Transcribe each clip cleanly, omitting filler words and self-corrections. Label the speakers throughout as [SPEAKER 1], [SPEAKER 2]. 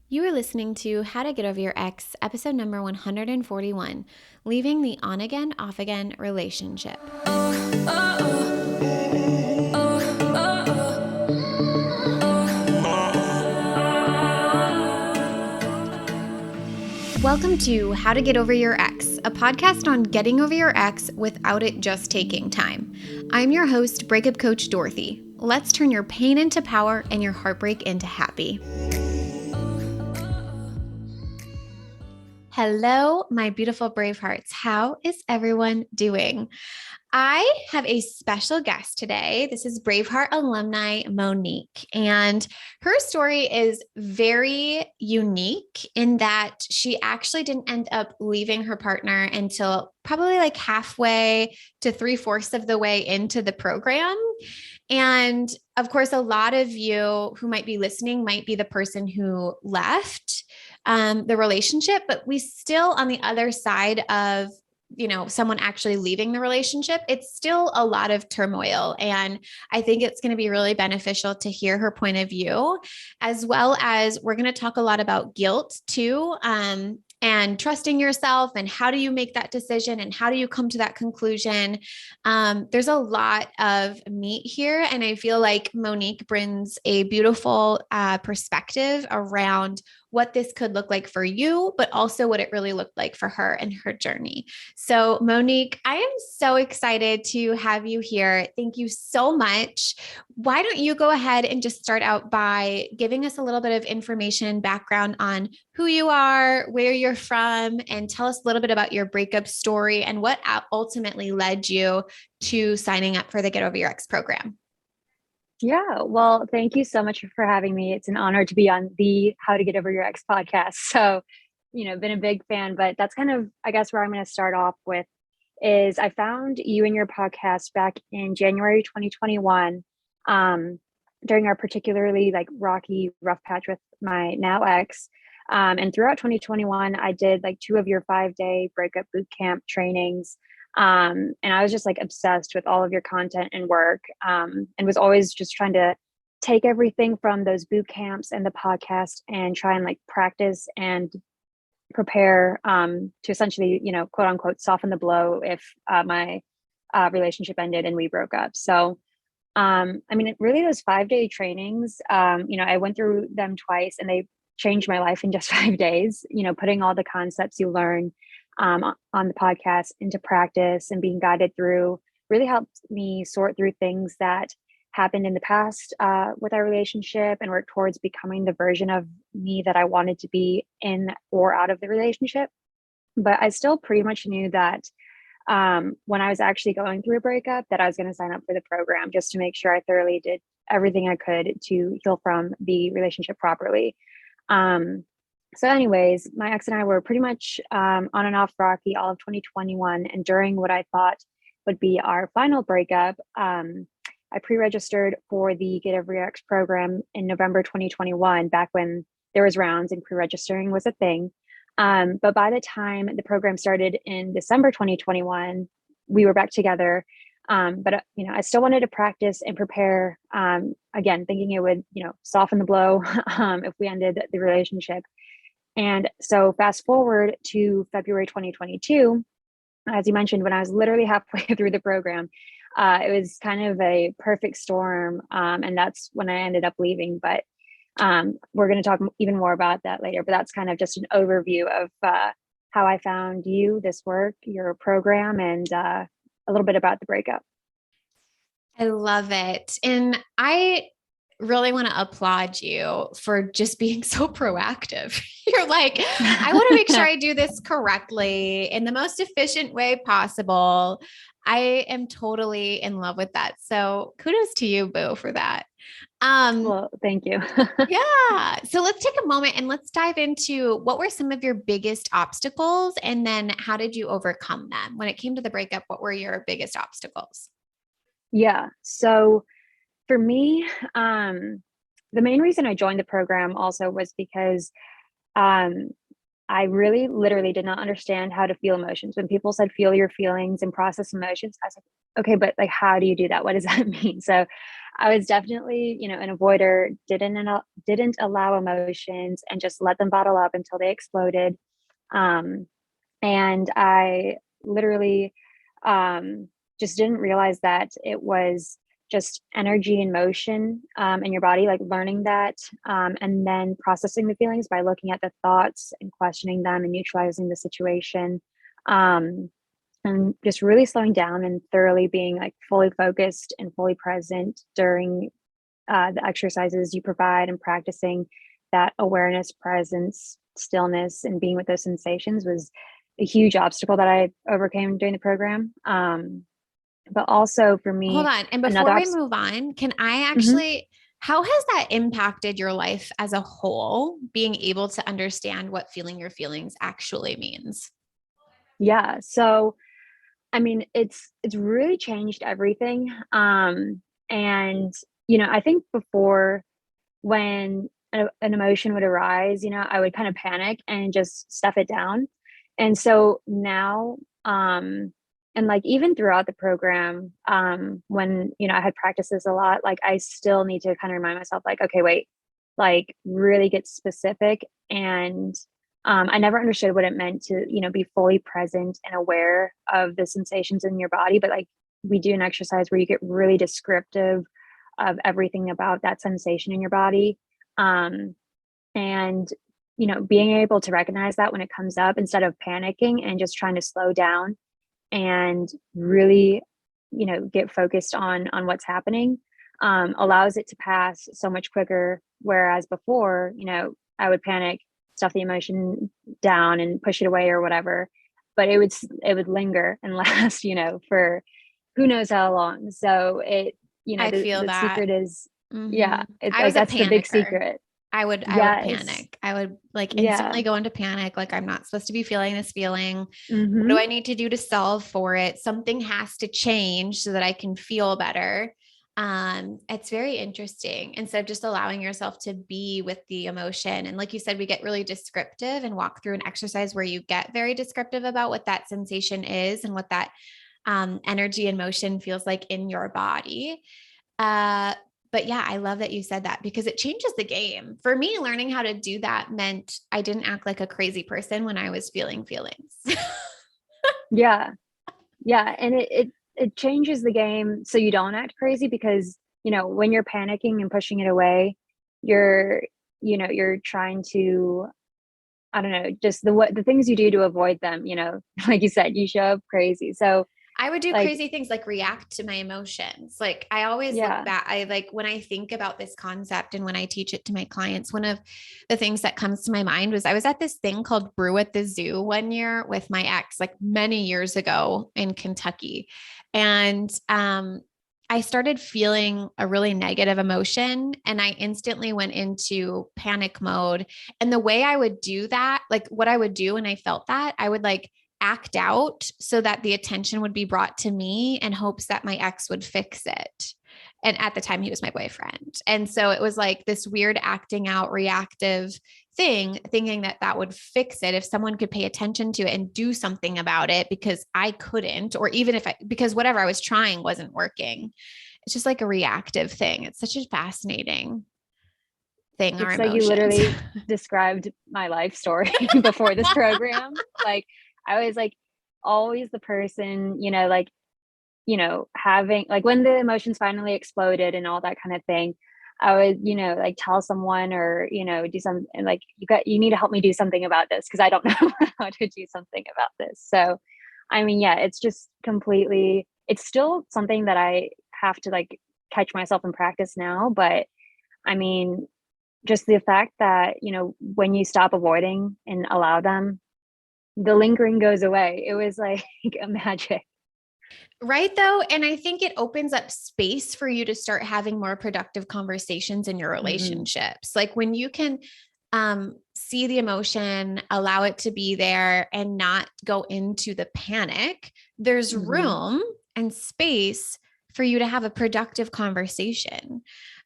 [SPEAKER 1] You are listening to How to Get Over Your Ex, episode number 141, Leaving the On Again, Off Again Relationship. Welcome to How to Get Over Your Ex, a podcast on getting over your ex without it just taking time. I'm your host, breakup coach Dorothy. Let's turn your pain into power and your heartbreak into happy. Hello, my beautiful brave hearts. How is everyone doing? I have a special guest today. This is Braveheart alumni Monique, and her story is very unique in that she actually didn't end up leaving her partner until probably like halfway to 3/4 of the way into the program. And of course, a lot of you who might be listening might be the person who left the relationship, but we still on the other side of someone actually leaving the relationship, it's still a lot of turmoil. And I think it's going to be really beneficial to hear her point of view, as well as we're going to talk a lot about guilt too. And trusting yourself and how do you make that decision and how do you come to that conclusion? There's a lot of meat here. And I feel like Monique brings a beautiful perspective around what this could look like for you, but also what it really looked like for her and her journey. So, Monique, I am so excited to have you here. Thank you so much. Why don't you go ahead and just start out by giving us a little bit of information, background on who you are, where you're from, and tell us a little bit about your breakup story and what ultimately led you to signing up for the Get Over Your Ex program.
[SPEAKER 2] Yeah, well, thank you so much for having me. It's an honor to be on the How to Get Over Your Ex podcast. So, been a big fan, but that's kind of, I guess, where I'm going to start off with is I found you and your podcast back in January 2021, during our particularly like rocky, rough patch with my now ex. And throughout 2021, I did like 2 of your 5-day breakup boot camp trainings. And I was just like obsessed with all of your content and work, and was always just trying to take everything from those boot camps and the podcast and try and like practice and prepare to essentially, quote unquote, soften the blow if my relationship ended and we broke up. So, really those 5-day trainings, I went through them twice and they changed my life in just 5 days, putting all the concepts you learn on the podcast into practice and being guided through really helped me sort through things that happened in the past with our relationship and work towards becoming the version of me that I wanted to be in or out of the relationship. But I still pretty much knew that when I was actually going through a breakup that I was going to sign up for the program just to make sure I thoroughly did everything I could to heal from the relationship properly. So anyways, my ex and I were pretty much on and off rocky all of 2021. And during what I thought would be our final breakup, I pre-registered for the Get Over Your Ex program in November 2021, back when there was rounds and pre-registering was a thing. But by the time the program started in December 2021, we were back together. But I still wanted to practice and prepare, again, thinking it would, soften the blow if we ended the relationship. And so fast forward to February 2022, as you mentioned, when I was literally halfway through the program, it was kind of a perfect storm. And that's when I ended up leaving. But we're going to talk even more about that later. But that's kind of just an overview of how I found you, this work, your program, and a little bit about the breakup.
[SPEAKER 1] I love it. And I really want to applaud you for just being so proactive. You're like, I want to make sure I do this correctly in the most efficient way possible. I am totally in love with that. So kudos to you, Boo, for that.
[SPEAKER 2] Well, thank you.
[SPEAKER 1] Yeah. So let's take a moment and let's dive into what were some of your biggest obstacles and then how did you overcome them? When it came to the breakup, what were your biggest obstacles?
[SPEAKER 2] Yeah. So for me, the main reason I joined the program also was because I really literally did not understand how to feel emotions. When people said feel your feelings and process emotions, I was like, okay, but like, how do you do that? What does that mean? So I was definitely, an avoider, didn't allow emotions and just let them bottle up until they exploded. Um, and I literally um, just didn't realize that it was just energy and motion in your body, like learning that, and then processing the feelings by looking at the thoughts and questioning them and neutralizing the situation. Um, and just really slowing down and thoroughly being like fully focused and fully present during the exercises you provide, and practicing that awareness, presence, stillness, and being with those sensations was a huge obstacle that I overcame during the program. But also for
[SPEAKER 1] Hold
[SPEAKER 2] me,
[SPEAKER 1] on. And
[SPEAKER 2] another
[SPEAKER 1] before we
[SPEAKER 2] obstacle.
[SPEAKER 1] move on, can I
[SPEAKER 2] Mm-hmm.
[SPEAKER 1] actually, how has that impacted your life as a whole, being able to understand what feeling your feelings actually means?
[SPEAKER 2] Yeah. So, I mean, it's really changed everything. And I think before, when an emotion would arise, I would kind of panic and just stuff it down. And so now, and like even throughout the program, when, I had practiced this a lot, like I still need to kind of remind myself, like, okay, wait, like really get specific. And I never understood what it meant to, be fully present and aware of the sensations in your body. But like we do an exercise where you get really descriptive of everything about that sensation in your body. Um, and, being able to recognize that when it comes up instead of panicking and just trying to slow down and really, get focused on what's happening, allows it to pass so much quicker. Whereas before, I would panic, stuff the emotion down and push it away or whatever, but it would linger and last, for who knows how long. So
[SPEAKER 1] I feel
[SPEAKER 2] the
[SPEAKER 1] that.
[SPEAKER 2] secret is,
[SPEAKER 1] Hmm.
[SPEAKER 2] yeah, it's
[SPEAKER 1] I
[SPEAKER 2] like
[SPEAKER 1] was a
[SPEAKER 2] that's the big
[SPEAKER 1] panicker.
[SPEAKER 2] secret.
[SPEAKER 1] I would
[SPEAKER 2] Yes.
[SPEAKER 1] panic. I would like
[SPEAKER 2] Yeah.
[SPEAKER 1] instantly go into panic. Like, I'm not supposed to be feeling this feeling. What do
[SPEAKER 2] Mhm.
[SPEAKER 1] I need to do to solve for it? Something has to change so that I can feel better. It's very interesting. Instead of just allowing yourself to be with the emotion. And like you said, we get really descriptive and walk through an exercise where you get very descriptive about what that sensation is and what that energy and motion feels like in your body. Uh, but yeah, I love that you said that because it changes the game. For me, learning how to do that meant I didn't act like a crazy person when I was feeling feelings.
[SPEAKER 2] Yeah. Yeah, and it changes the game so you don't act crazy, because, when you're panicking and pushing it away, you're you're trying to, I don't know, just the things you do to avoid them, like you said, you show up crazy. So,
[SPEAKER 1] I would do
[SPEAKER 2] like,
[SPEAKER 1] crazy things like react to my emotions. Like I always look
[SPEAKER 2] yeah.
[SPEAKER 1] back, I like when I think about this concept and when I teach it to my clients, one of the things that comes to my mind was I was at this thing called Brew at the Zoo one year with my ex, like many years ago in Kentucky. And I started feeling a really negative emotion and I instantly went into panic mode. And the way I would do that, like what I would do when I felt that, I would like act out so that the attention would be brought to me in hopes that my ex would fix it. And at the time, he was my boyfriend. And so it was like this weird acting out reactive thing, thinking that that would fix it if someone could pay attention to it and do something about it because I couldn't, or even if I, because whatever I was trying wasn't working. It's just like a reactive thing. It's such a fascinating thing, our
[SPEAKER 2] It's like you
[SPEAKER 1] emotions.
[SPEAKER 2] literally described my life story before this program. Like, I was like always the person, like, having like when the emotions finally exploded and all that kind of thing, I would, like tell someone or, do something like you need to help me do something about this because I don't know how to do something about this. So, I mean, yeah, it's just completely, it's still something that I have to like catch myself in practice now. But I mean, just the fact that, when you stop avoiding and allow them, the lingering goes away. It was like a magic.
[SPEAKER 1] Right, though. And I think it opens up space for you to start having more productive conversations in your
[SPEAKER 2] Mhm.
[SPEAKER 1] relationships. Like when you can see the emotion, allow it to be there, and not go into the panic, there's
[SPEAKER 2] Mhm.
[SPEAKER 1] room and space for you to have a productive conversation.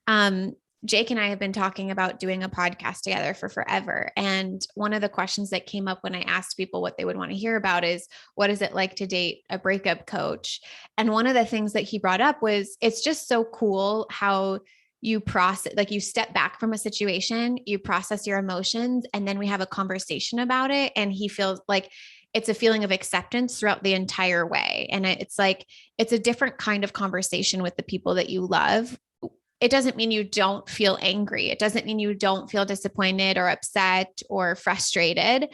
[SPEAKER 1] Um, Jake and I have been talking about doing a podcast together for forever. And one of the questions that came up when I asked people what they would want to hear about is, what is it like to date a breakup coach? And one of the things that he brought up was, it's just so cool how you process, like you step back from a situation, you process your emotions, and then we have a conversation about it. And he feels like it's a feeling of acceptance throughout the entire way. And it's like, it's a different kind of conversation with the people that you love. It doesn't mean you don't feel angry. It doesn't mean you don't feel disappointed or upset or frustrated.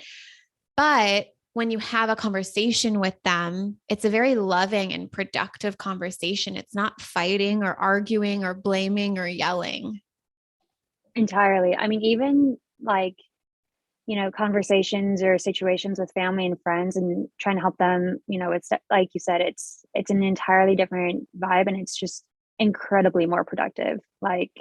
[SPEAKER 1] But when you have a conversation with them, it's a very loving and productive conversation. It's not fighting or arguing or blaming or yelling.
[SPEAKER 2] Entirely. I mean, even like, conversations or situations with family and friends and trying to help them, it's like you said, it's an entirely different vibe, and it's just incredibly more productive. Like,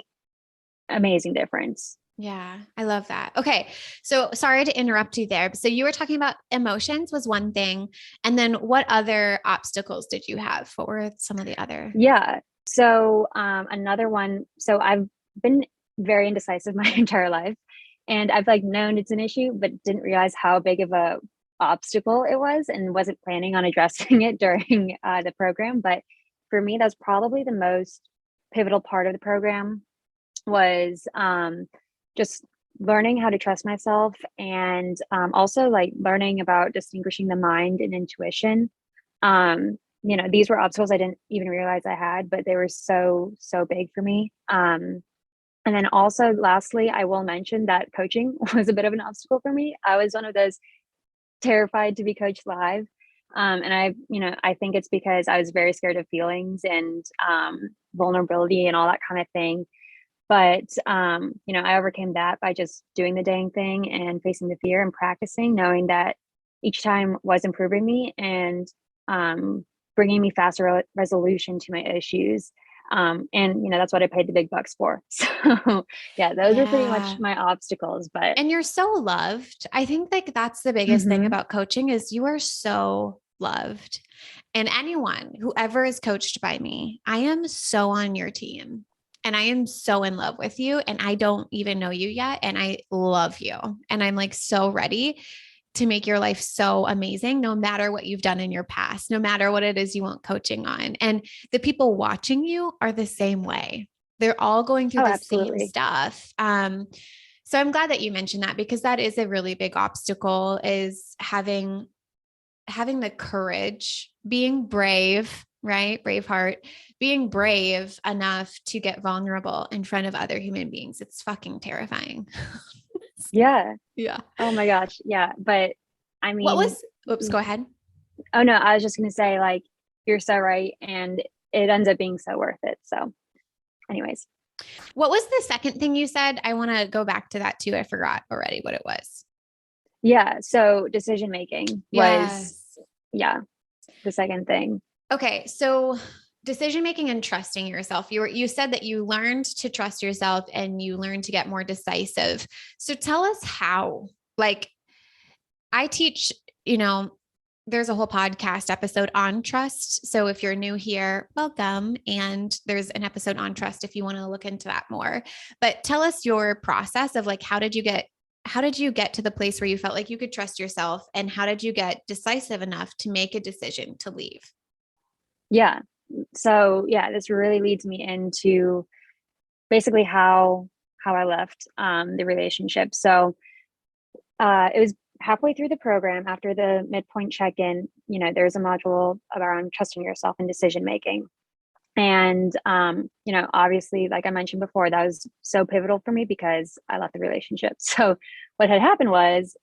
[SPEAKER 2] amazing difference.
[SPEAKER 1] Yeah, I love that. Okay. So sorry to interrupt you there. So you were talking about emotions was one thing. And then what other obstacles did you have? What were some of the other?
[SPEAKER 2] Yeah. So another one, so I've been very indecisive my entire life, and I've like known it's an issue, but didn't realize how big of a obstacle it was, and wasn't planning on addressing it during the program. But for me, that's probably the most pivotal part of the program, was just learning how to trust myself, and also like learning about distinguishing the mind and intuition. These were obstacles I didn't even realize I had, but they were so, so big for me. And then also, lastly, I will mention that coaching was a bit of an obstacle for me. I was one of those terrified to be coached live. And I think it's because I was very scared of feelings and vulnerability and all that kind of thing. But I overcame that by just doing the dang thing and facing the fear and practicing, knowing that each time was improving me and bringing me faster resolution to my issues. And that's what I paid the big bucks for. So yeah, those are pretty much
[SPEAKER 1] Yeah.
[SPEAKER 2] my obstacles. But
[SPEAKER 1] And you're so loved. I think like that's the biggest thing
[SPEAKER 2] mhm.
[SPEAKER 1] about coaching is you are so loved. And anyone, whoever is coached by me, I am so on your team. And I am so in love with you. And I don't even know you yet. And I love you. And I'm like so ready to make your life so amazing, no matter what you've done in your past, no matter what it is you want coaching on. And the people watching you are the same way. They're all going through
[SPEAKER 2] Oh,
[SPEAKER 1] the same
[SPEAKER 2] absolutely.
[SPEAKER 1] stuff. So I'm glad that you mentioned that, because that is a really big obstacle, is having the courage, being brave, right? Braveheart, being brave enough to get vulnerable in front of other human beings. It's fucking terrifying.
[SPEAKER 2] Yeah.
[SPEAKER 1] Yeah.
[SPEAKER 2] Oh my gosh. Yeah. But I
[SPEAKER 1] What
[SPEAKER 2] mean,
[SPEAKER 1] was, oops, go ahead.
[SPEAKER 2] oh no, I was just going to say, like, you're so right. And it ends up being so worth it. So, anyways.
[SPEAKER 1] What was the second thing you said? I want to go back to that too. I forgot already what it was.
[SPEAKER 2] Yeah. So, decision making was,
[SPEAKER 1] Yes.
[SPEAKER 2] yeah, the second thing.
[SPEAKER 1] Okay. So decision making and trusting yourself. You said that you learned to trust yourself and you learned to get more decisive. So tell us how. Like I teach, you know, there's a whole podcast episode on trust. So if you're new here, welcome. And there's an episode on trust if you want to look into that more. But tell us your process of like, how did you get to the place where you felt like you could trust yourself, and how did you get decisive enough to make a decision to leave?
[SPEAKER 2] Yeah. So, yeah, this really leads me into basically how I left the relationship. So, it was halfway through the program after the midpoint check-in. There's a module around trusting yourself and decision making. And obviously, like I mentioned before, that was so pivotal for me because I left the relationship. So what had happened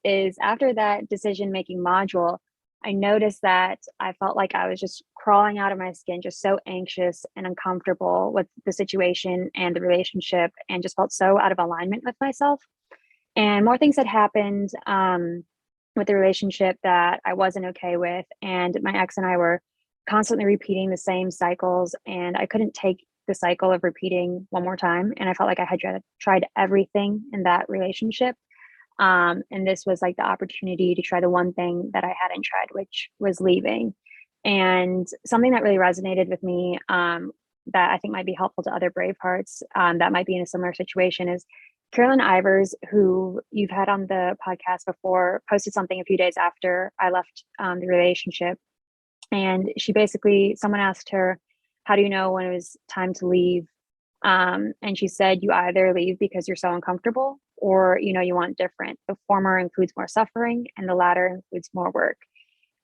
[SPEAKER 2] is after that decision making module, I noticed that I felt like I was just crawling out of my skin, just so anxious and uncomfortable with the situation and the relationship, and just felt so out of alignment with myself. And more things had happened with the relationship that I wasn't okay with. And my ex and I were constantly repeating the same cycles. And I couldn't take the cycle of repeating one more time. And I felt like I had tried everything in that relationship. And this was like the opportunity to try the one thing that I hadn't tried, which was leaving. And something that really resonated with me that I think might be helpful to other brave hearts that might be in a similar situation is Carolyn Ivers, who you've had on the podcast before, posted something a few days after I left the relationship. And she basically, someone asked her, how do you know when it was time to leave? And she said, you either leave because you're so uncomfortable or, you want different. The former includes more suffering and the latter includes more work.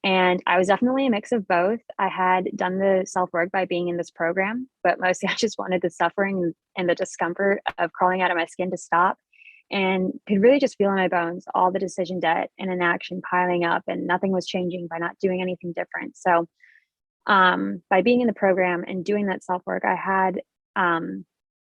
[SPEAKER 2] And I was definitely a mix of both. I had done the self work by being in this program, but mostly I just wanted the suffering and the discomfort of crawling out of my skin to stop, and could really just feel in my bones all the decision debt and inaction piling up, and nothing was changing by not doing anything different. So, by being in the program and doing that self work, I had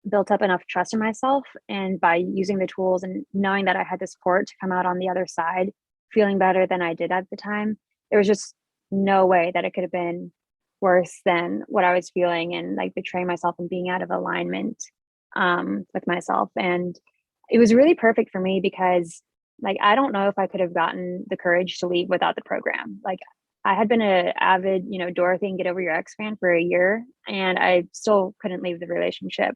[SPEAKER 2] built up enough trust in myself. And by using the tools and knowing that I had the support to come out on the other side feeling better than I did at the time, there was just no way that it could have been worse than what I was feeling, and like betraying myself and being out of alignment with myself. And it was really perfect for me because, like, I don't know if I could have gotten the courage to leave without the program. Like, I had been an avid, Dorothy and Get Over Your Ex fan for a year, and I still couldn't leave the relationship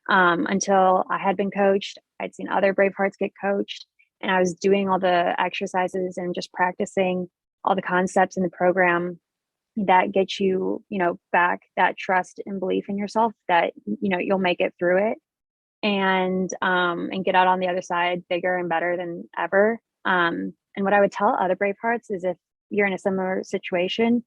[SPEAKER 2] until I had been coached. I'd seen other brave hearts get coached, and I was doing all the exercises and just practicing all the concepts in the program that get you, back that trust and belief in yourself that, you'll make it through it, and get out on the other side bigger and better than ever. And what I would tell other brave hearts is, if you're in a similar situation,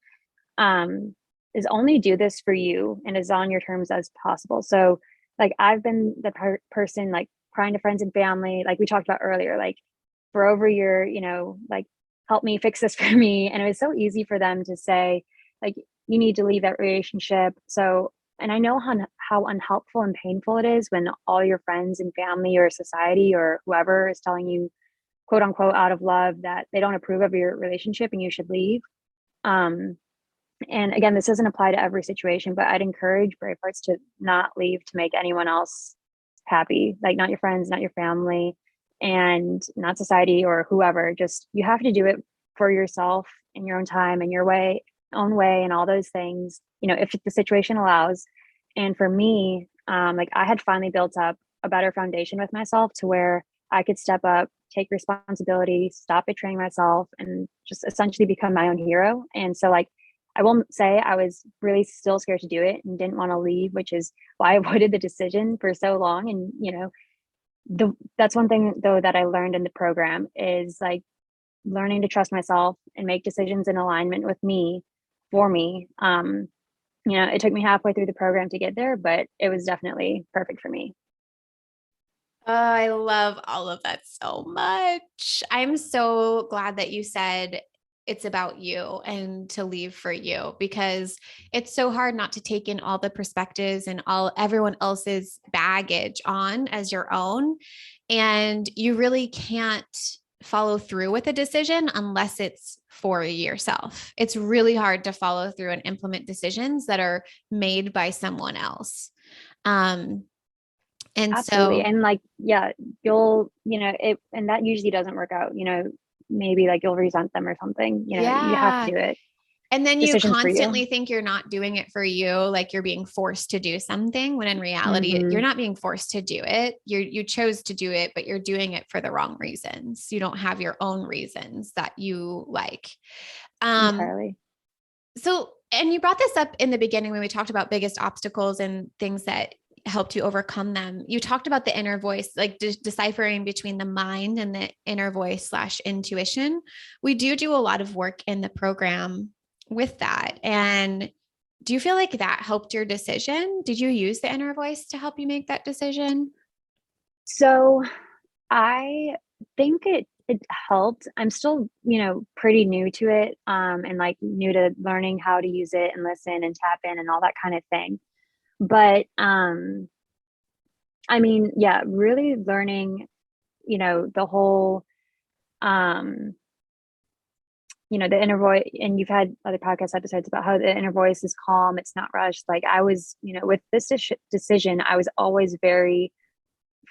[SPEAKER 2] is only do this for you and as on your terms as possible. So, like, I've been the person, like, crying to friends and family, like we talked about earlier, like, for over a year, like, help me fix this for me. And it was so easy for them to say, like, you need to leave that relationship. So, and I know how unhelpful and painful it is when all your friends and family or society or whoever is telling you, quote unquote, out of love, that they don't approve of your relationship and you should leave. And again, this doesn't apply to every situation, but I'd encourage brave hearts to not leave to make anyone else happy, like not your friends, not your family, and not society or whoever. Just, you have to do it for yourself in your own time and your own way, and all those things, if the situation allows. And for me, like, I had finally built up a better foundation with myself to where I could step up, take responsibility, stop betraying myself, and just essentially become my own hero. And so, like, I will say I was really still scared to do it and didn't want to leave, which is why I avoided the decision for so long. And, that's one thing though that I learned in the program is, like, learning to trust myself and make decisions in alignment with me, for me. It took me halfway through the program to get there, but it was definitely perfect for me.
[SPEAKER 1] Oh, I love all of that so much. I'm so glad that you said it's about you and to leave for you, because it's so hard not to take in all the perspectives and everyone else's baggage on as your own. And you really can't follow through with a decision unless it's for yourself. It's really hard to follow through and implement decisions that are made by someone else. Um, and
[SPEAKER 2] Absolutely.
[SPEAKER 1] so
[SPEAKER 2] And, like, yeah, you'll, and that usually doesn't work out, maybe like you'll resent them or something, you have to
[SPEAKER 1] yeah.
[SPEAKER 2] do it.
[SPEAKER 1] And then you
[SPEAKER 2] Decisions for you.
[SPEAKER 1] constantly think you're not doing it for you, like you're being forced to do something, when in reality, you're
[SPEAKER 2] Mm-hmm.
[SPEAKER 1] not being forced to do it. You chose to do it, but you're doing it for the wrong reasons. You don't have your own reasons that you like. Um,
[SPEAKER 2] Entirely.
[SPEAKER 1] so, and you brought this up in the beginning when we talked about biggest obstacles and things that helped you overcome them. You talked about the inner voice, like deciphering between the mind and the inner voice slash intuition. We do a lot of work in the program with that. And do you feel like that helped your decision? Did you use the inner voice to help you make that decision?
[SPEAKER 2] So I think it helped. I'm still, pretty new to it, and, like, new to learning how to use it and listen and tap in and all that kind of thing. But I mean, yeah, really learning, the whole um the inner voice. And you've had other podcast episodes about how the inner voice is calm, it's not rushed. Like, I was, with this decision, I was always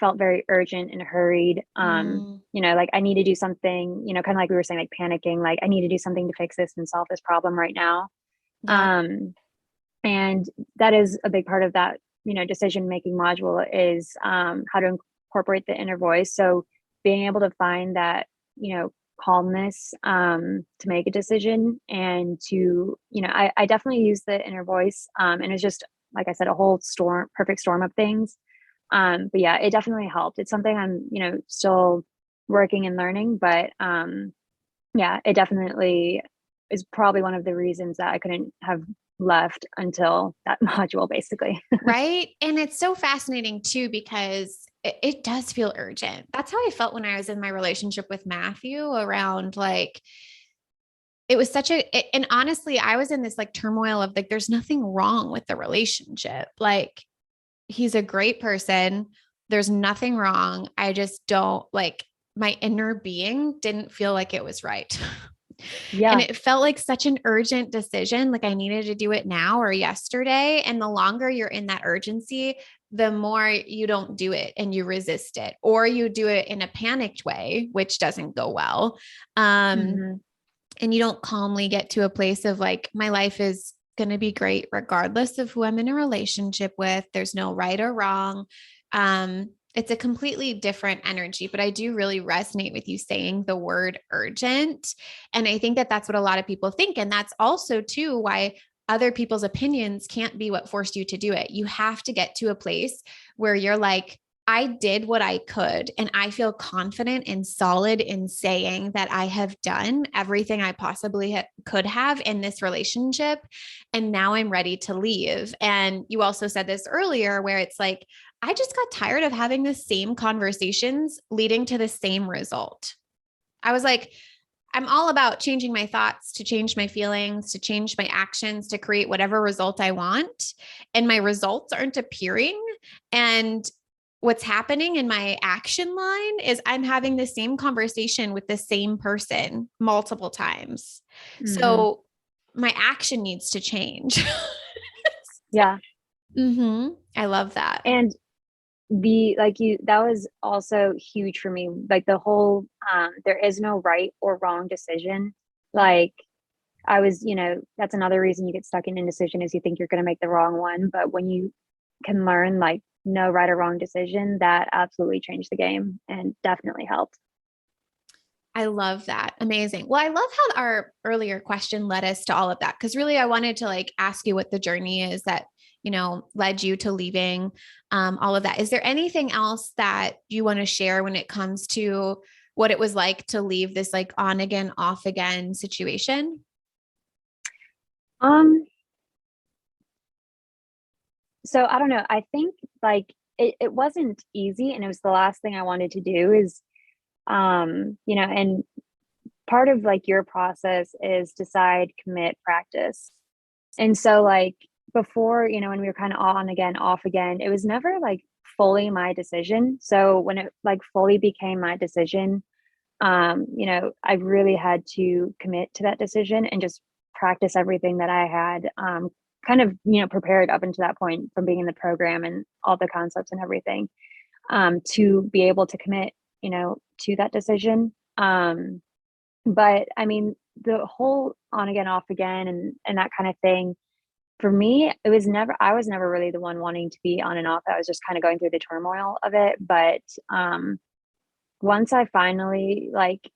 [SPEAKER 2] felt very urgent and hurried.
[SPEAKER 1] Mm,
[SPEAKER 2] Like, I need to do something, kind of like we were saying, like panicking, like, I need to do something to fix this and solve this problem right now.
[SPEAKER 1] yep.
[SPEAKER 2] um And that is a big part of that, decision making module is how to incorporate the inner voice. So being able to find that, calmness to make a decision and to, I definitely use the inner voice. And it's just, like I said, a whole perfect storm of things. But yeah, it definitely helped. It's something I'm, still working and learning, but yeah, it definitely is probably one of the reasons that I couldn't have left until that module, basically.
[SPEAKER 1] Right. And it's so fascinating too, because it does feel urgent. That's how I felt when I was in my relationship with Matthew around like, it was such and honestly, I was in this like turmoil of like, there's nothing wrong with the relationship. Like, he's a great person. There's nothing wrong. I just don't like my inner being didn't feel like it was right. And
[SPEAKER 2] Yeah.
[SPEAKER 1] it felt like such an urgent decision. Like I needed to do it now or yesterday. And the longer you're in that urgency, the more you don't do it and you resist it, or you do it in a panicked way, which doesn't go well.
[SPEAKER 2] Hmm.
[SPEAKER 1] And you don't calmly get to a place of like, my life is going to be great regardless of who I'm in a relationship with. There's no right or wrong. It's a completely different energy, but I do really resonate with you saying the word urgent. And I think that that's what a lot of people think. And that's also too why other people's opinions can't be what forced you to do it. You have to get to a place where you're like, I did what I could, and I feel confident and solid in saying that I have done everything I possibly could have in this relationship. And now I'm ready to leave. And you also said this earlier, where it's like, I just got tired of having the same conversations leading to the same result. I was like, I'm all about changing my thoughts to change my feelings, to change my actions, to create whatever result I want. And my results aren't appearing. And what's happening in my action line is I'm having the same conversation with the same person multiple times.
[SPEAKER 2] Hmm.
[SPEAKER 1] So my action needs to change.
[SPEAKER 2] Yeah.
[SPEAKER 1] I love that.
[SPEAKER 2] And that was also huge for me. Like the whole, there is no right or wrong decision. Like I was, that's another reason you get stuck in indecision is you think you're going to make the wrong one. But when you can learn like no right or wrong decision, that absolutely changed the game and definitely helped.
[SPEAKER 1] I love that. Amazing. Well, I love how our earlier question led us to all of that, because really I wanted to like ask you what the journey is that, led you to leaving all of that. Is there anything else that you want to share when it comes to what it was like to leave this like on again, off again situation?
[SPEAKER 2] Um, so I don't know. I think like it wasn't easy and it was the last thing I wanted to do is, and part of like your process is decide, commit, practice. And so like before, when we were kind of on again, off again, it was never like fully my decision. So when it like fully became my decision, I really had to commit to that decision and just practice everything that I had kind of, prepared up until that point from being in the program and all the concepts and everything to be able to commit, to that decision. But I mean, the whole on again, off again, and that kind of thing. For me, I was never really the one wanting to be on and off. I was just kind of going through the turmoil of it. But once I finally like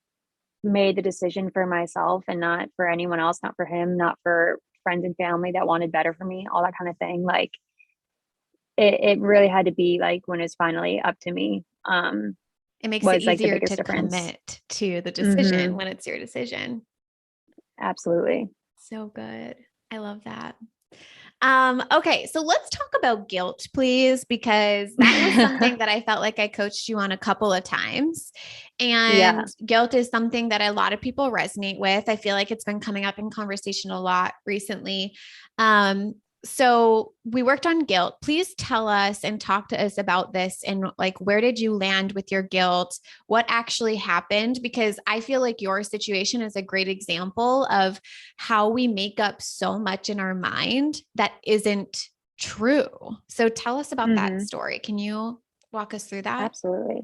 [SPEAKER 2] made the decision for myself and not for anyone else, not for him, not for friends and family that wanted better for me, all that kind of thing, like it really had to be like when it's finally up to me,
[SPEAKER 1] It makes it
[SPEAKER 2] was like the
[SPEAKER 1] easier
[SPEAKER 2] biggest
[SPEAKER 1] to
[SPEAKER 2] difference.
[SPEAKER 1] commit to the decision
[SPEAKER 2] Hmm.
[SPEAKER 1] when it's your decision.
[SPEAKER 2] Absolutely.
[SPEAKER 1] So good. I love that. Okay, so let's talk about guilt, please, because that was something that I felt like I coached you on a couple of times. And
[SPEAKER 2] Yeah.
[SPEAKER 1] guilt is something that a lot of people resonate with. I feel like it's been coming up in conversation a lot recently. So we worked on guilt. Please tell us and talk to us about this, and like, where did you land with your guilt? What actually happened? Because I feel like your situation is a great example of how we make up so much in our mind that isn't true. So tell us about that
[SPEAKER 2] Hmm.
[SPEAKER 1] story. Can you walk us through that?
[SPEAKER 2] Absolutely.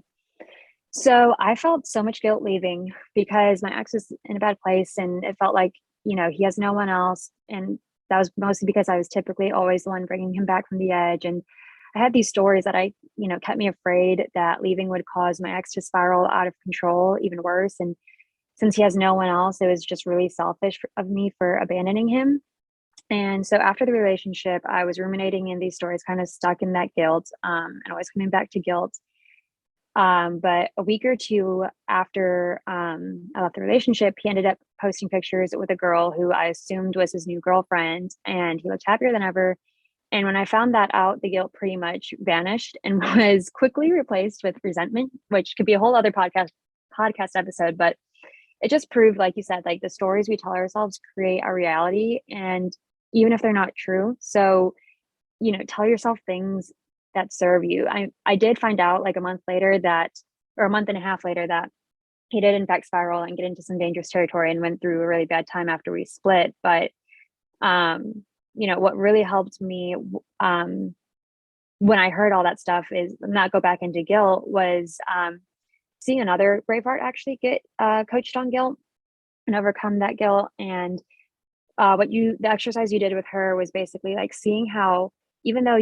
[SPEAKER 2] So I felt so much guilt leaving because my ex was in a bad place and it felt like, he has no one else. And that was mostly because I was typically always the one bringing him back from the edge. And I had these stories that kept me afraid that leaving would cause my ex to spiral out of control even worse. And since he has no one else, it was just really selfish of me for abandoning him. And so after the relationship, I was ruminating in these stories, kind of stuck in that guilt, and always coming back to guilt. But a week or two after I left the relationship, he ended up posting pictures with a girl who I assumed was his new girlfriend, and he looked happier than ever. And when I found that out, the guilt pretty much vanished and was quickly replaced with resentment, which could be a whole other podcast episode. But it just proved, like you said, like the stories we tell ourselves create our reality, and even if they're not true. So, tell yourself things that serve you. I did find out like a month later that, or a month and a half later, that he did in fact spiral and get into some dangerous territory and went through a really bad time after we split. But what really helped me when I heard all that stuff is not go back into guilt was seeing another Braveheart actually get coached on guilt and overcome that guilt. And the exercise you did with her was basically like seeing how even though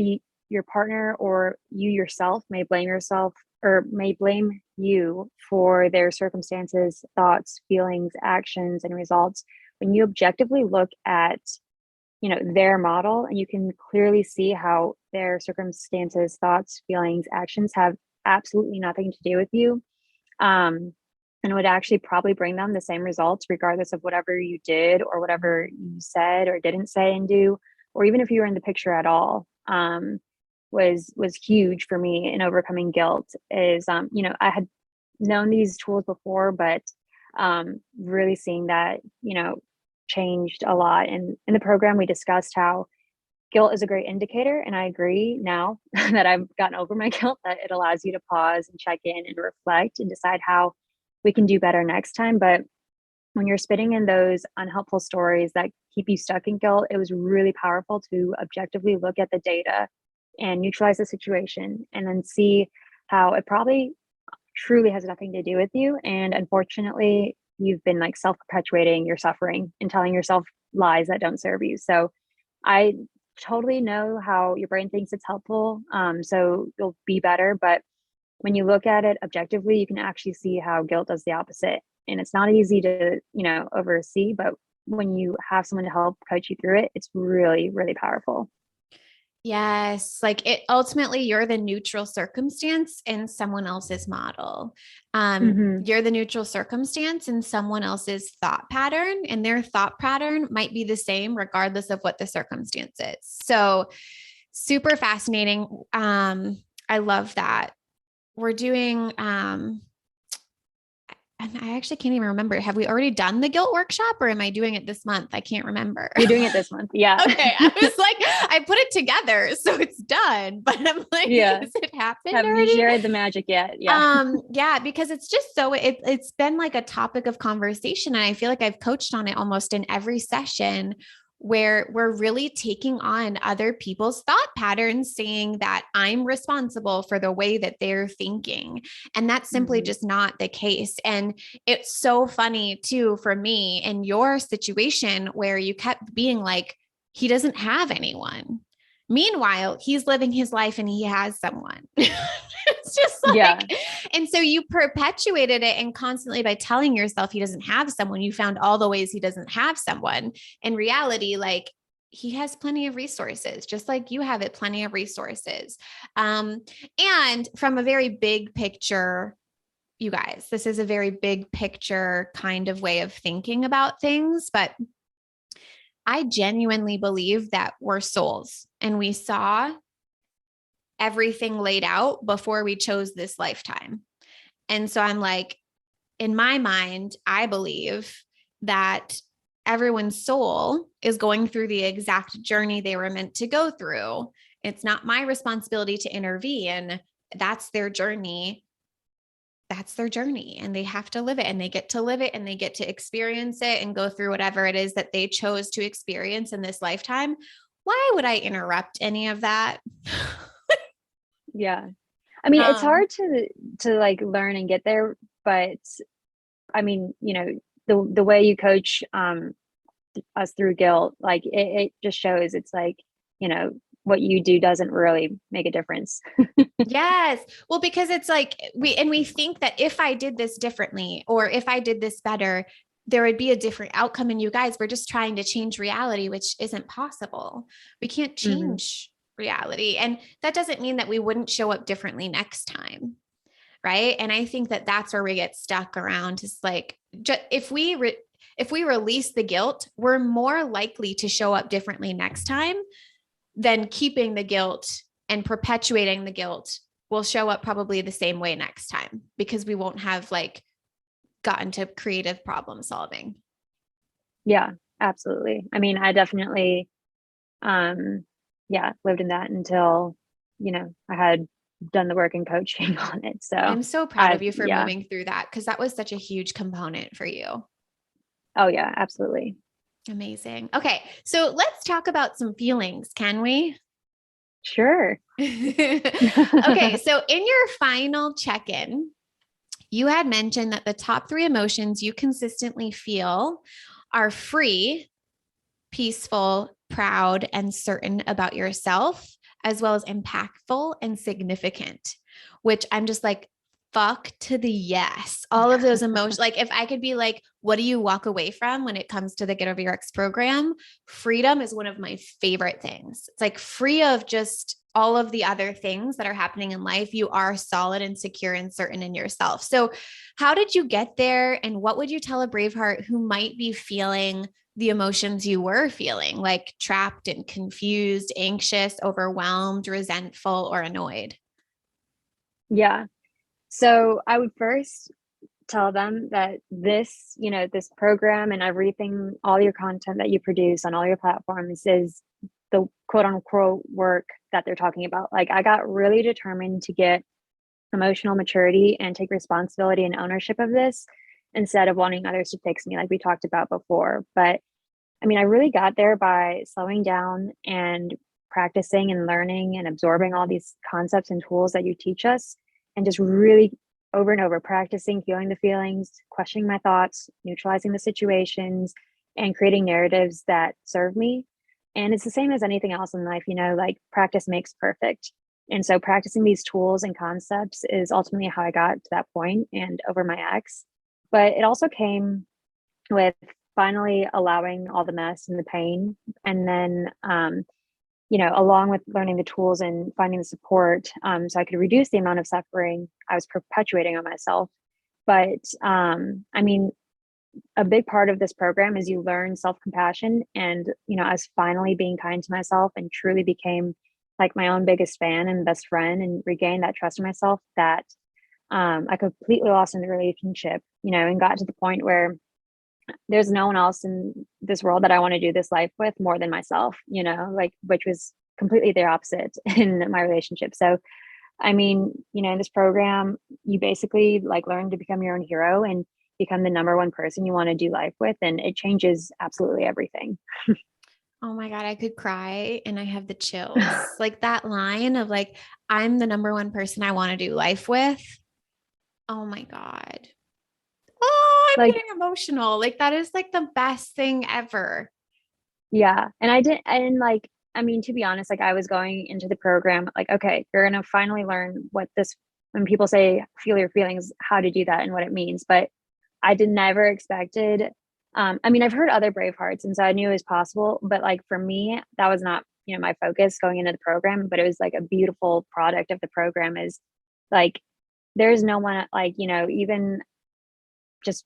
[SPEAKER 2] your partner or you yourself may blame yourself or may blame you for their circumstances, thoughts, feelings, actions, and results, when you objectively look at their model and you can clearly see how their circumstances, thoughts, feelings, actions have absolutely nothing to do with you, and would actually probably bring them the same results regardless of whatever you did or whatever you said or didn't say and do, or even if you were in the picture at all, was huge for me in overcoming guilt. Is I had known these tools before, but really seeing that changed a lot. And in the program we discussed how guilt is a great indicator, and I agree now that I've gotten over my guilt, that it allows you to pause and check in and reflect and decide how we can do better next time. But when you're spitting in those unhelpful stories that keep you stuck in guilt, it was really powerful to objectively look at the data and neutralize the situation and then see how it probably truly has nothing to do with you. And unfortunately, you've been like self-perpetuating your suffering and telling yourself lies that don't serve you. So I totally know how your brain thinks it's helpful. So you'll be better. But when you look at it objectively, you can actually see how guilt does the opposite. And it's not easy to, oversee, but when you have someone to help coach you through it, it's really, really powerful.
[SPEAKER 1] Yes. Like it ultimately you're the neutral circumstance in someone else's model. You're the neutral circumstance in someone else's thought pattern, and their thought pattern might be the same regardless of what the circumstance is. So super fascinating. I love that. We're doing, and I actually can't even remember. Have we already done the guilt workshop or am I doing it this month? I can't remember.
[SPEAKER 2] You're doing it this month. Yeah.
[SPEAKER 1] Okay. I was like, I put it together, so it's done, but I'm like, has it happened
[SPEAKER 2] Have
[SPEAKER 1] already?
[SPEAKER 2] you shared the magic yet? Yeah.
[SPEAKER 1] Yeah, because it's just so it's been like a topic of conversation. And I feel like I've coached on it almost in every session where we're really taking on other people's thought patterns, saying that I'm responsible for the way that they're thinking. And that's simply just not the case. And it's so funny too, for me in your situation where you kept being like, he doesn't have anyone. Meanwhile, he's living his life and he has someone. It's just like, and so you perpetuated it, and constantly by telling yourself he doesn't have someone, you found all the ways he doesn't have someone. In reality, like he has plenty of resources, just like you have it, plenty of resources. And from a very big picture, you guys, this is a very big picture kind of way of thinking about things, but I genuinely believe that we're souls and we saw everything laid out before we chose this lifetime. And so I'm like, in my mind, I believe that everyone's soul is going through the exact journey they were meant to go through. It's not my responsibility to intervene. That's their journey. That's their journey, and they have to live it, and they get to live it, and they get to experience it and go through whatever it is that they chose to experience in this lifetime. Why would I interrupt any of that?
[SPEAKER 2] Yeah. I mean, it's hard to like learn and get there, but I mean, the way you coach, us through guilt, like it just shows it's like, you know, what you do doesn't really make a difference.
[SPEAKER 1] Yes. Well, because it's like we think that if I did this differently or if I did this better, there would be a different outcome. And you guys, we're just trying to change reality, which isn't possible. We can't
[SPEAKER 2] Hmm.
[SPEAKER 1] change reality. And that doesn't mean that we wouldn't show up differently next time. Right. And I think that that's where we get stuck around is like, if we release the guilt, we're more likely to show up differently next time than keeping the guilt and perpetuating the guilt will show up probably the same way next time because we won't have like gotten to creative problem solving.
[SPEAKER 2] Yeah, absolutely. I mean, I definitely, um, yeah, lived in that until, you know, I had done the work in coaching on it. So
[SPEAKER 1] I'm so proud
[SPEAKER 2] I've,
[SPEAKER 1] of you for
[SPEAKER 2] yeah.
[SPEAKER 1] moving through that because that was such a huge component for you.
[SPEAKER 2] Oh yeah, absolutely.
[SPEAKER 1] Amazing. Okay, so let's talk about some feelings, can we?
[SPEAKER 2] Sure.
[SPEAKER 1] Okay, so in your final check in, you had mentioned that the top three emotions you consistently feel are free, peaceful, proud, and certain about yourself, as well as impactful and significant, which I'm just like, fuck to the yes. All of those emotions. Like, if I could be like, what do you walk away from when it comes to the Get Over Your Ex program? Freedom is one of my favorite things. It's like free of just all of the other things that are happening in life. You are solid and secure and certain in yourself. So, how did you get there? And what would you tell a Braveheart who might be feeling the emotions you were feeling, like trapped and confused, anxious, overwhelmed, resentful, or annoyed?
[SPEAKER 2] Yeah. So I would first tell them that this, you know, this program and everything, all your content that you produce on all your platforms is the quote unquote work that they're talking about. Like I got really determined to get emotional maturity and take responsibility and ownership of this instead of wanting others to fix me, like we talked about before. But I mean, I really got there by slowing down and practicing and learning and absorbing all these concepts and tools that you teach us, and just really over and over practicing feeling the feelings, questioning my thoughts, neutralizing the situations, and creating narratives that serve me. And it's the same as anything else in life, you know, like practice makes perfect. And so practicing these tools and concepts is ultimately how I got to that point and over my ex. But it also came with finally allowing all the mess and the pain. And then, you know, along with learning the tools and finding the support, so I could reduce the amount of suffering I was perpetuating on myself. But I mean, a big part of this program is you learn self-compassion. And, you know, I was finally being kind to myself and truly became like my own biggest fan and best friend and regained that trust in myself that I completely lost in the relationship, you know, and got to the point where there's no one else in this world that I want to do this life with more than myself, you know, like, which was completely the opposite in my relationship. So, I mean, you know, in this program, you basically like learn to become your own hero and become the number one person you want to do life with. And it changes absolutely everything.
[SPEAKER 1] Oh my God, I could cry and I have the chills. Like that line of like, I'm the number one person I want to do life with. Oh my God. Oh, I'm
[SPEAKER 2] Like,
[SPEAKER 1] getting emotional. Like that is like the best thing ever.
[SPEAKER 2] yeah. And like, I mean, to be honest, like I was going into the program, like, okay, you're going to finally learn what this, when people say feel your feelings, how to do that and what it means. But I did never expected, I mean, I've heard other brave hearts and so I knew it was possible, but like for me, that was not, you know, my focus going into the program, but it was like a beautiful product of the program is like, there's no one like, you know, even just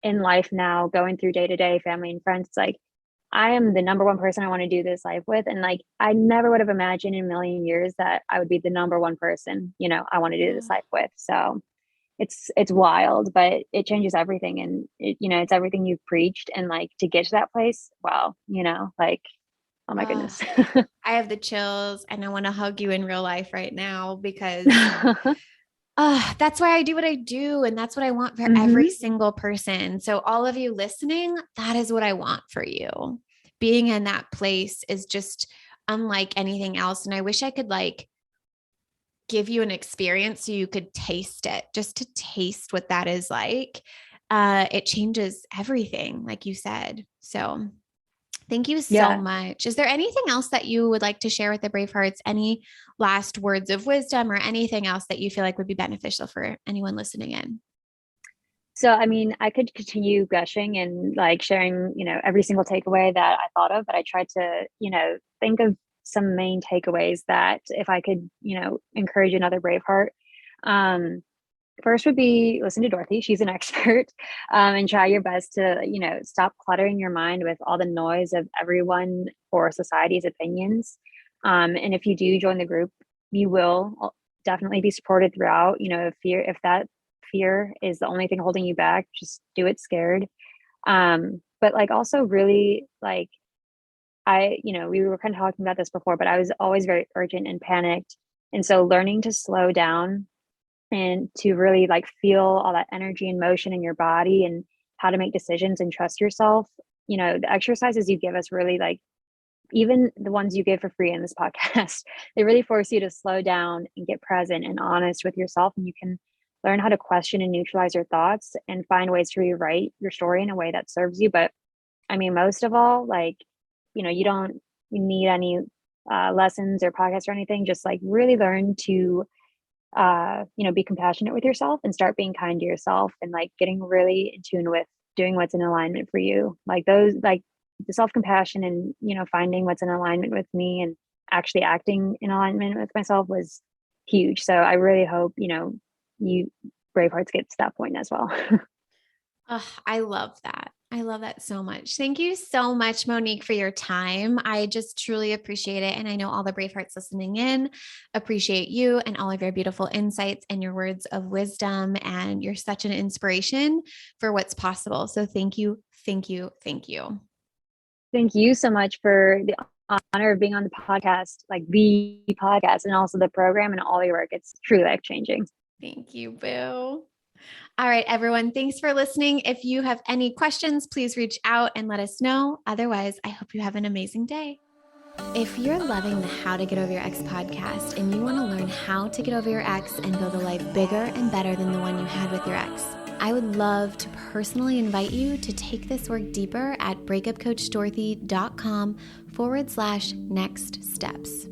[SPEAKER 2] in life now, going through day to day, family and friends, it's like, I am the number one person I want to do this life with. And like, I never would have imagined in a million years that I would be the number one person, you know, I want to do this
[SPEAKER 1] Oh,
[SPEAKER 2] life with. So it's wild, but it changes everything. And it, you know, it's everything you've preached. And like to get to that place, wow, you know, like, oh my
[SPEAKER 1] oh,
[SPEAKER 2] goodness.
[SPEAKER 1] I have the chills and I want to hug you in real life right now because that's why I do what I do. And that's what I want for every
[SPEAKER 2] Hmm.
[SPEAKER 1] single person. So, all of you listening, that is what I want for you. Being in that place is just unlike anything else. And I wish I could like give you an experience so you could taste it, just to taste what that is like. It changes everything, like you said. So, Thank you so
[SPEAKER 2] Yeah.
[SPEAKER 1] much. Is there anything else that you would like to share with the Bravehearts? Any last words of wisdom or anything else that you feel like would be beneficial for anyone listening in?
[SPEAKER 2] So, I mean, I could continue gushing and like sharing, every single takeaway that I thought of, but I tried to, think of some main takeaways that if I could, encourage another Braveheart. Um, First would be listen to Dorothy. She's an expert, and try your best to, stop cluttering your mind with all the noise of everyone or society's opinions. And if you do join the group, you will definitely be supported throughout. If that fear is the only thing holding you back, just do it scared. But like also really like we were kind of talking about this before, but I was always very urgent and panicked. And so learning to slow down and to really like feel all that energy and motion in your body and how to make decisions and trust yourself. The exercises you give us really like even the ones you give for free in this podcast, they really force you to slow down and get present and honest with yourself. And you can learn how to question and neutralize your thoughts and find ways to rewrite your story in a way that serves you. But I mean, most of all, like, you don't need any lessons or podcasts or anything. Just like really learn to be compassionate with yourself and start being kind to yourself and like getting really in tune with doing what's in alignment for you. Like those, like the self-compassion and, finding what's in alignment with me and actually acting in alignment with myself was huge. So I really hope, you Bravehearts get to that point as well.
[SPEAKER 1] Oh, I love that. I love that so much. Thank you so much, Monique, for your time. I just truly appreciate it. And I know all the Bravehearts listening in appreciate you and all of your beautiful insights and your words of wisdom. And you're such an inspiration for what's possible. So thank you. Thank you. Thank you.
[SPEAKER 2] Thank you so much for the honor of being on the podcast, like the podcast, and also the program and all your work. It's truly life changing.
[SPEAKER 1] Thank you, Boo. All right, everyone. Thanks for listening. If you have any questions, please reach out and let us know. Otherwise, I hope you have an amazing day. If you're loving the How to Get Over Your Ex podcast and you want to learn how to get over your ex and build a life bigger and better than the one you had with your ex, I would love to personally invite you to take this work deeper at breakupcoachdorothy.com/next steps.